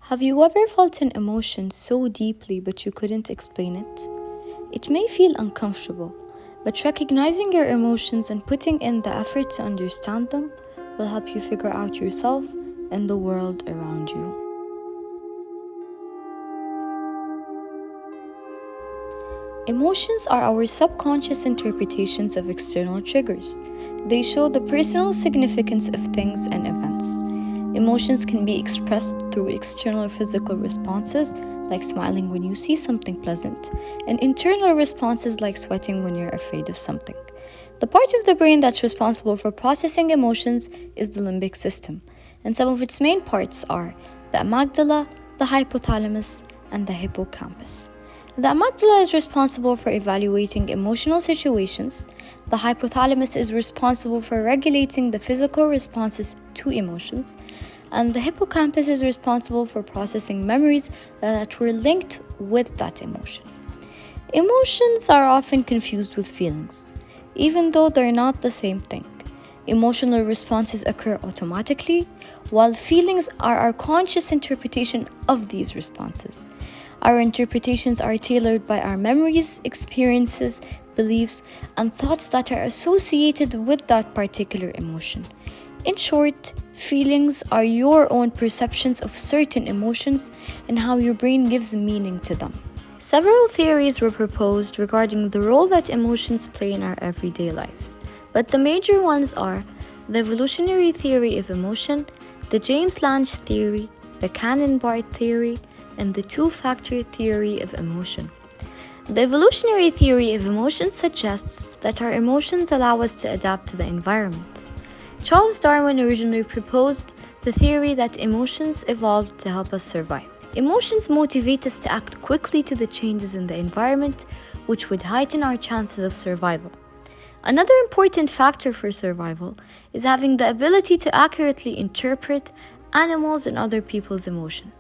Have you ever felt an emotion so deeply but you couldn't explain it? It may feel uncomfortable, but recognizing your emotions and putting in the effort to understand them will help you figure out yourself and the world around you. Emotions are our subconscious interpretations of external triggers. They show the personal significance of things and events. Emotions can be expressed through external physical responses, like smiling when you see something pleasant, and internal responses like sweating when you're afraid of something. The part of the brain that's responsible for processing emotions is the limbic system, and some of its main parts are the amygdala, the hypothalamus, and the hippocampus. The amygdala is responsible for evaluating emotional situations. The hypothalamus is responsible for regulating the physical responses to emotions. And the hippocampus is responsible for processing memories that were linked with that emotion. Emotions are often confused with feelings, even though they're not the same thing. Emotional responses occur automatically, while feelings are our conscious interpretation of these responses. Our interpretations are tailored by our memories, experiences, beliefs, and thoughts that are associated with that particular emotion. In short, feelings are your own perceptions of certain emotions and how your brain gives meaning to them. Several theories were proposed regarding the role that emotions play in our everyday lives, but the major ones are the evolutionary theory of emotion, the James Lange theory, the Cannon-Barth theory, and the two-factor theory of emotion. The evolutionary theory of emotion suggests that our emotions allow us to adapt to the environment. Charles Darwin originally proposed the theory that emotions evolved to help us survive. Emotions motivate us to act quickly to the changes in the environment, which would heighten our chances of survival. Another important factor for survival is having the ability to accurately interpret animals and other people's emotion.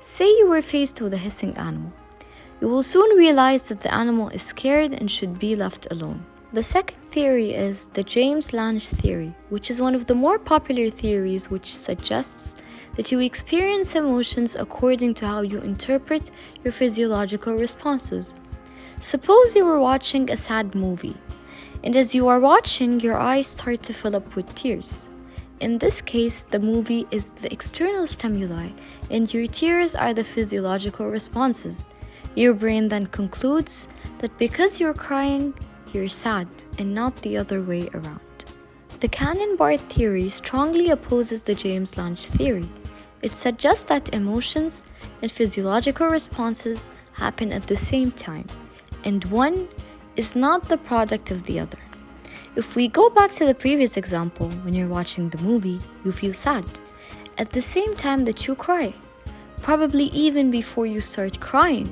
Say you were faced with a hissing animal. You will soon realize that the animal is scared and should be left alone. The second theory is the James Lange theory, which is one of the more popular theories, which suggests that you experience emotions according to how you interpret your physiological responses. Suppose you were watching a sad movie, and as you are watching, your eyes start to fill up with tears. In this case, the movie is the external stimuli, and your tears are the physiological responses. Your brain then concludes that because you're crying, you're sad, and not the other way around. The Cannon-Barth theory strongly opposes the James Lange theory. It suggests that emotions and physiological responses happen at the same time, and one is not the product of the other. If we go back to the previous example, when you're watching the movie, you feel sad at the same time that you cry, probably even before you start crying,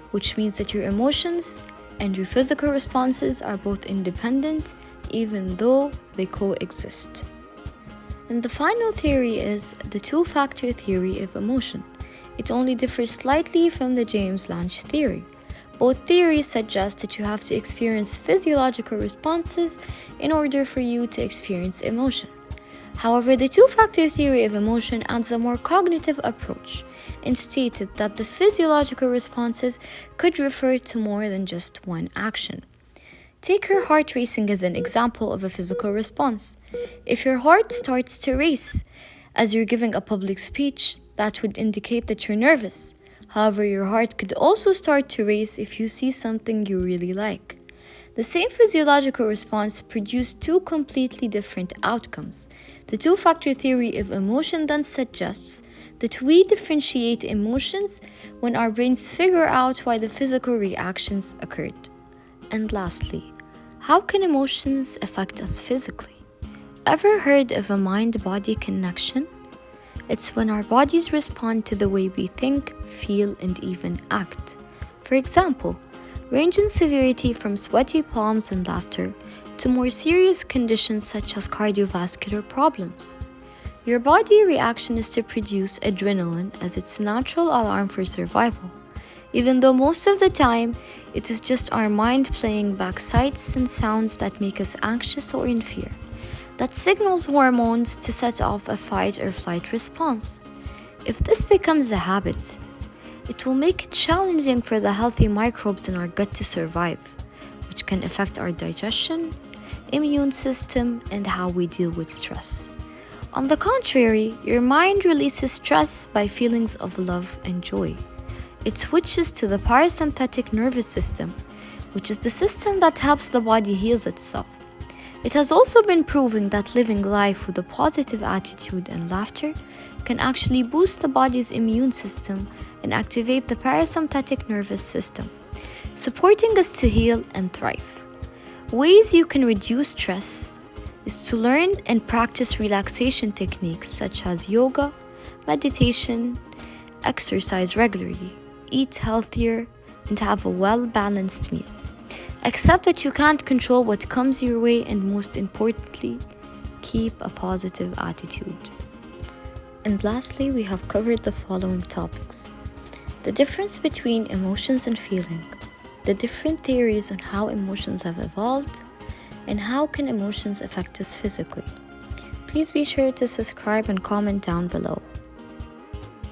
which means that your emotions and your physical responses are both independent, even though they coexist. And the final theory is the two-factor theory of emotion. It only differs slightly from the James Lange theory. Both theories suggest that you have to experience physiological responses in order for you to experience emotion. However, the two-factor theory of emotion adds a more cognitive approach and stated that the physiological responses could refer to more than just one action. Take your heart racing as an example of a physical response. If your heart starts to race as you're giving a public speech, that would indicate that you're nervous. However, your heart could also start to race if you see something you really like. The same physiological response produced two completely different outcomes. The two-factor theory of emotion then suggests that we differentiate emotions when our brains figure out why the physical reactions occurred. And lastly, how can emotions affect us physically? Ever heard of a mind-body connection? It's when our bodies respond to the way we think, feel, and even act. For example, range in severity from sweaty palms and laughter to more serious conditions such as cardiovascular problems. Your body reaction is to produce adrenaline as its natural alarm for survival, even though most of the time it is just our mind playing back sights and sounds that make us anxious or in fear. That signals hormones to set off a fight or flight response. If this becomes a habit, it will make it challenging for the healthy microbes in our gut to survive, which can affect our digestion, immune system, and how we deal with stress. On the contrary, your mind releases stress by feelings of love and joy. It switches to the parasympathetic nervous system, which is the system that helps the body heal itself. It has also been proven that living life with a positive attitude and laughter can actually boost the body's immune system and activate the parasympathetic nervous system, supporting us to heal and thrive. Ways you can reduce stress is to learn and practice relaxation techniques such as yoga, meditation, exercise regularly, eat healthier, and have a well-balanced meal. Accept that you can't control what comes your way, and most importantly, keep a positive attitude. And lastly, we have covered the following topics: the difference between emotions and feeling, the different theories on how emotions have evolved, and how can emotions affect us physically. Please be sure to subscribe and comment down below.